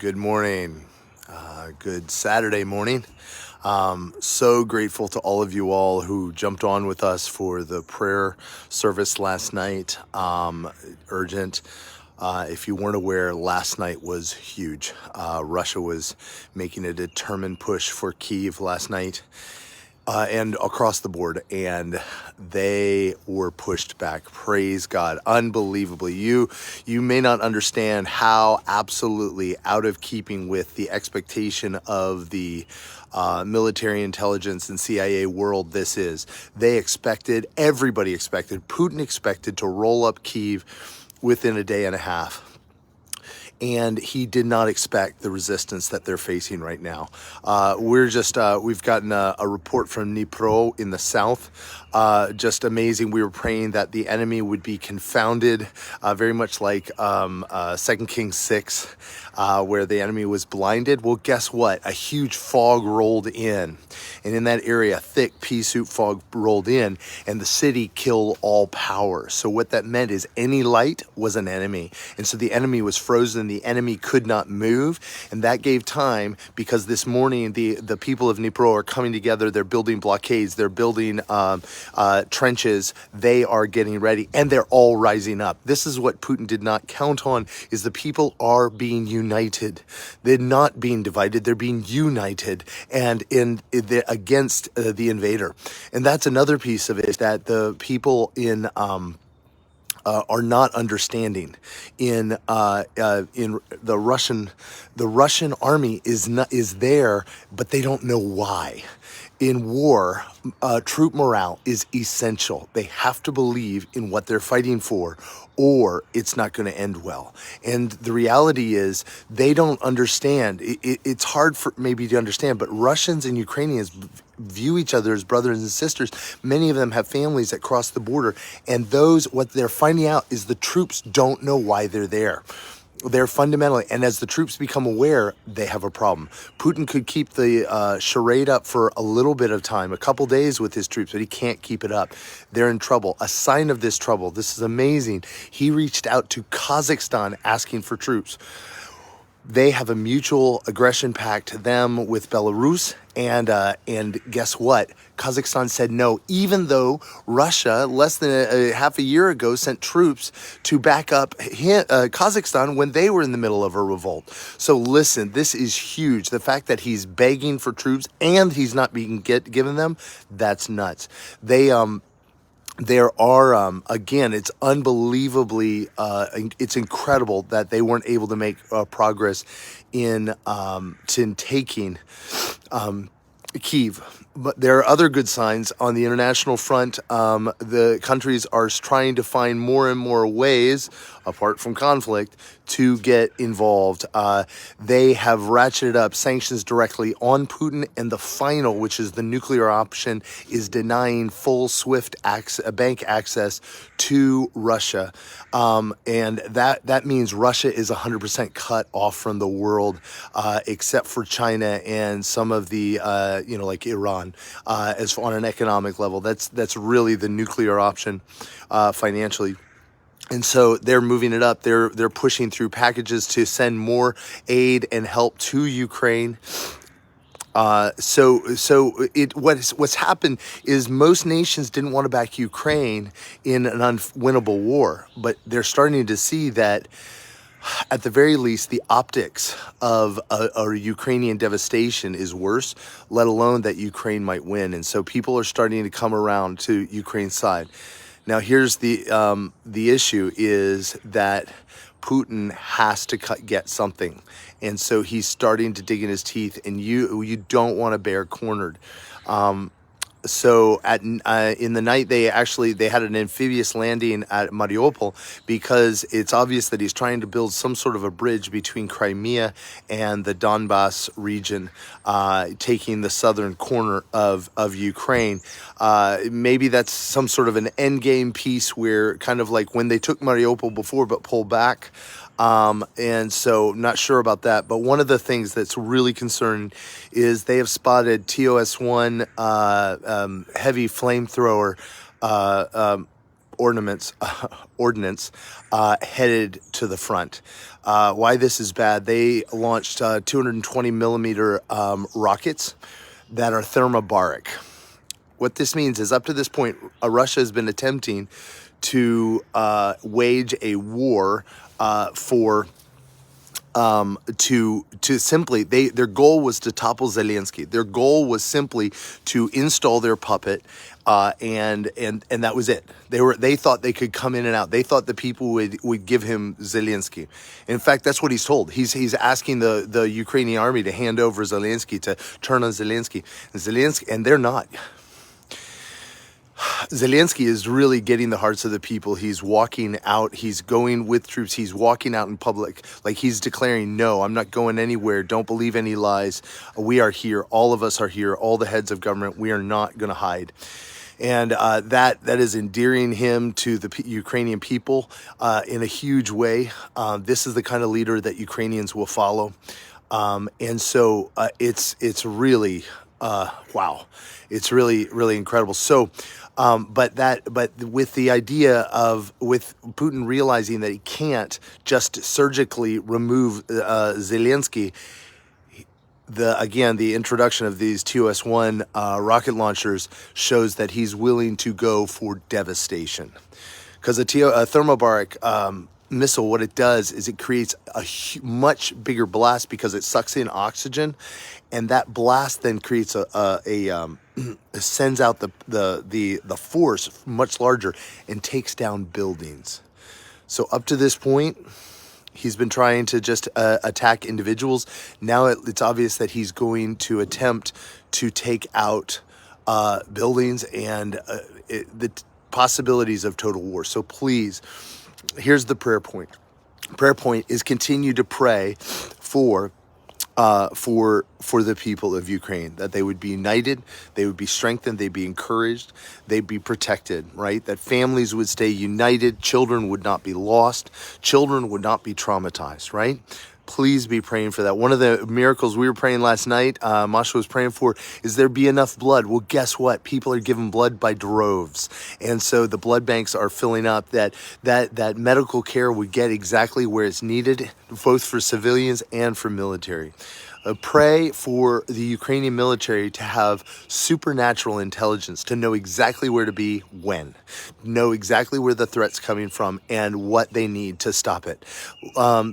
Good morning. Good Saturday morning. So grateful to all of you all who jumped on with us for the prayer service last night. Urgent. If you weren't aware, last night was huge. Russia was making a determined push for Kyiv last night. And across the board, and they were pushed back. Praise God, unbelievably. You may not understand how absolutely out of keeping with the expectation of the military intelligence and CIA world this is. Everybody expected, Putin expected to roll up Kyiv within a day and a half. And he did not expect the resistance that they're facing right now. We've gotten a report from Dnipro in the south. Just amazing. We were praying that the enemy would be confounded, very much like 2 Kings 6, where the enemy was blinded. Well, guess what? A huge fog rolled in. And in that area, thick pea soup fog rolled in, and the city killed all power. So what that meant is any light was an enemy. And so the enemy was frozen. The enemy could not move. And that gave time, because this morning the people of Dnipro are coming together. They're building blockades. They're building trenches. They are getting ready, and they're all rising up. This is what Putin did not count on, is the people are being united. They're not being divided. They're being united and against the invader. And that's another piece of it, is that the people in are not understanding. In the Russian army is there, but they don't know why. In war, troop morale is essential. They have to believe in what they're fighting for, or it's not going to end well. And the reality is, they don't understand. It's hard for maybe to understand, but Russians and Ukrainians view each other as brothers and sisters. Many of them have families that cross the border, and what they're finding out is the troops don't know why they're there. They're fundamentally, and as the troops become aware, they have a problem. Putin could keep the charade up for a little bit of time, a couple days with his troops, but he can't keep it up. They're in trouble. A sign of this trouble, this is amazing. He reached out to Kazakhstan asking for troops. They have a mutual aggression pact, them with Belarus, and guess what? Kazakhstan said no, even though Russia, less than half a year ago, sent troops to back up Kazakhstan when they were in the middle of a revolt. So listen, this is huge. The fact that he's begging for troops and he's not being given them, that's nuts. There are, again, it's unbelievably, it's incredible that they weren't able to make progress in taking Kyiv. But there are other good signs on the international front. The countries are trying to find more and more ways, apart from conflict, to get involved. They have ratcheted up sanctions directly on Putin, and the final, which is the nuclear option, is denying full SWIFT bank access to Russia. And that means Russia is 100% cut off from the world, except for China and some of the, like Iran. As on an economic level, that's really the nuclear option financially. And so they're moving it up. They're pushing through packages to send more aid and help to Ukraine. What's happened is most nations didn't want to back Ukraine in an unwinnable war, but they're starting to see that, at the very least, the optics of a Ukrainian devastation is worse, let alone that Ukraine might win. And so people are starting to come around to Ukraine's side. Now, here's the issue is that Putin has to get something. And so he's starting to dig in his teeth, and you don't want to bear cornered. So in the night, they had an amphibious landing at Mariupol, because it's obvious that he's trying to build some sort of a bridge between Crimea and the Donbass region, taking the southern corner of Ukraine. Maybe that's some sort of an endgame piece where, kind of like when they took Mariupol before but pulled back. And so not sure about that. But one of the things that's really concerning is they have spotted TOS-1 heavy flamethrower ordnance headed to the front. Why this is bad? They launched 220 millimeter rockets that are thermobaric. What this means is, up to this point, Russia has been attempting to wage a war to simply, their goal was to topple Zelensky. Their goal was simply to install their puppet, and that was it. They thought they could come in and out. They thought the people would give him Zelensky. In fact, that's what he's told. He's asking the Ukrainian army to hand over Zelensky, to turn on Zelensky, and they're not. Zelensky is really getting the hearts of the people. He's walking out. He's going with troops. He's walking out in public. Like, he's declaring, no, I'm not going anywhere. Don't believe any lies. We are here. All of us are here. All the heads of government. We are not going to hide. And that is endearing him to the Ukrainian people in a huge way. This is the kind of leader that Ukrainians will follow. And so it's really, wow. It's really, really incredible. So, but with the idea of, with Putin realizing that he can't just surgically remove Zelensky, the introduction of these TOS-1 rocket launchers shows that he's willing to go for devastation. Because a thermobaric missile, what it does is it creates a much bigger blast because it sucks in oxygen, and that blast then creates sends out the force much larger and takes down buildings. So up to this point, he's been trying to just attack individuals. Now it's obvious that he's going to attempt to take out buildings and the possibilities of total war. So please, here's the prayer point. Prayer point is continue to pray for the people of Ukraine, that they would be united, they would be strengthened, they'd be encouraged, they'd be protected, right? That families would stay united, children would not be lost, children would not be traumatized, right? Please be praying for that. One of the miracles we were praying last night, Masha was praying for, is there be enough blood. Well, guess what? People are giving blood by droves. And so the blood banks are filling up, that medical care would get exactly where it's needed, both for civilians and for military. Pray for the Ukrainian military to have supernatural intelligence, to know exactly where to be when, know exactly where the threat's coming from and what they need to stop it.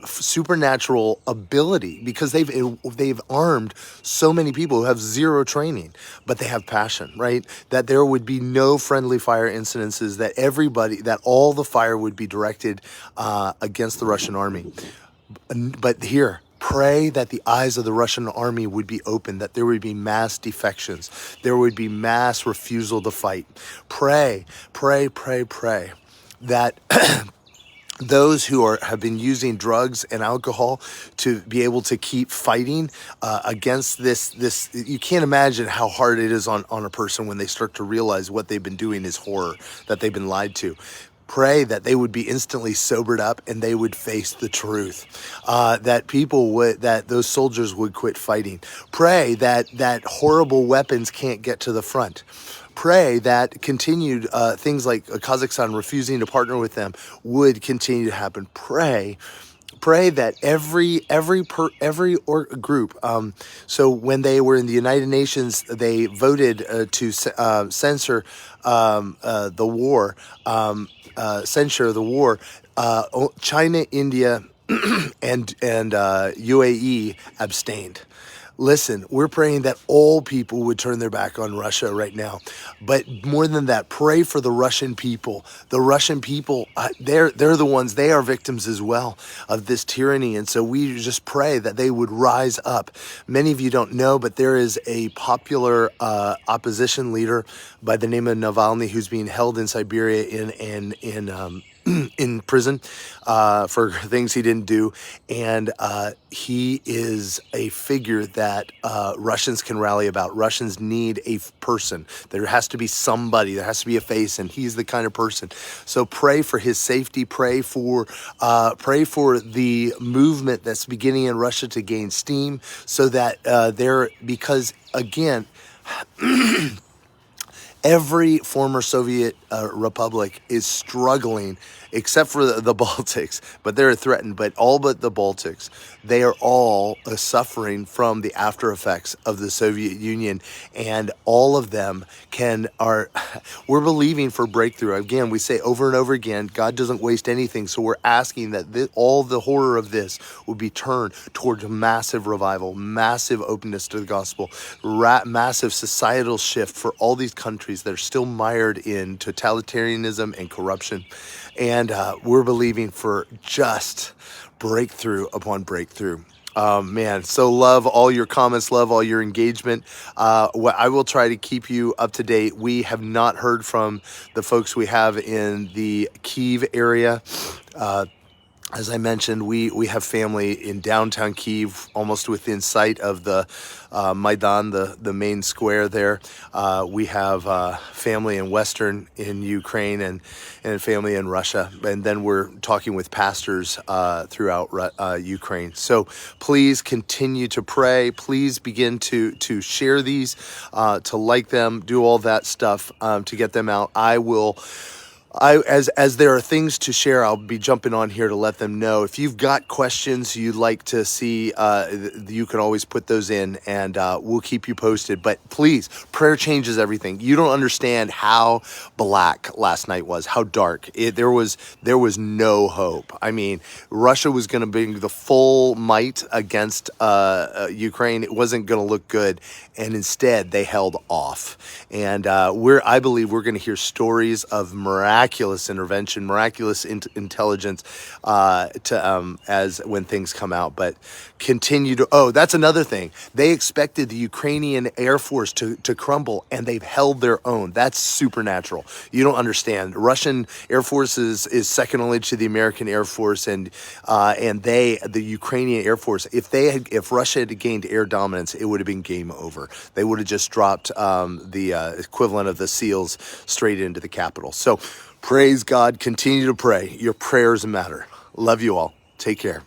Supernatural ability, because they've armed so many people who have zero training, but they have passion, right? That there would be no friendly fire incidences, that all the fire would be directed against the Russian army. But here, pray that the eyes of the Russian army would be open, that there would be mass defections, there would be mass refusal to fight. Pray that those who have been using drugs and alcohol to be able to keep fighting against this. You can't imagine how hard it is on a person when they start to realize what they've been doing is horror, that they've been lied to. Pray that they would be instantly sobered up and they would face the truth. That those soldiers would quit fighting. Pray that horrible weapons can't get to the front. Pray that continued things like Kazakhstan refusing to partner with them would continue to happen. Pray that every group. So when they were in the United Nations, they voted to censure the war. Censure the war. China, India, and UAE abstained. Listen, we're praying that all people would turn their back on Russia right now. But more than that, pray for the Russian people. The Russian people, they're the ones, they are victims as well of this tyranny. And so we just pray that they would rise up. Many of you don't know, but there is a popular opposition leader by the name of Navalny who's being held in Siberia in prison for things he didn't do, and he is a figure that Russians can rally about. Russians need a person. There has to be somebody. There has to be a face, and he's the kind of person. So pray for his safety. Pray for the movement that's beginning in Russia to gain steam, so that because again. Every former Soviet republic is struggling, except for the Baltics, but they're threatened. But all but the Baltics, they are all suffering from the after effects of the Soviet Union, and all of them we're believing for breakthrough. Again, we say over and over again, God doesn't waste anything. So we're asking that all the horror of this would be turned towards massive revival, massive openness to the gospel, massive societal shift for all these countries that are still mired in totalitarianism and corruption. And we're believing for just breakthrough upon breakthrough. Man, so love all your comments, love all your engagement. I will try to keep you up to date. We have not heard from the folks we have in the Kyiv area. As I mentioned, we have family in downtown Kyiv, almost within sight of the Maidan, the main square there. We have family in Ukraine and family in Russia. And then we're talking with pastors throughout Ukraine. So please continue to pray. Please begin to share these, to like them, do all that stuff to get them out. As there are things to share, I'll be jumping on here to let them know. If you've got questions you'd like to see, you can always put those in, and we'll keep you posted. But please, prayer changes everything. You don't understand how black last night was, how dark. There was no hope. I mean, Russia was going to bring the full might against Ukraine. It wasn't going to look good, and instead they held off. And I believe we're going to hear stories of miraculous intervention, miraculous intelligence as when things come out. But continue to. Oh, that's another thing. They expected the Ukrainian Air Force to crumble, and they've held their own. That's supernatural. You don't understand. Russian Air Force is second only to the American Air Force, and the Ukrainian Air Force. If Russia had gained air dominance, it would have been game over. They would have just dropped the equivalent of the SEALs straight into the capital. So praise God. Continue to pray. Your prayers matter. Love you all. Take care.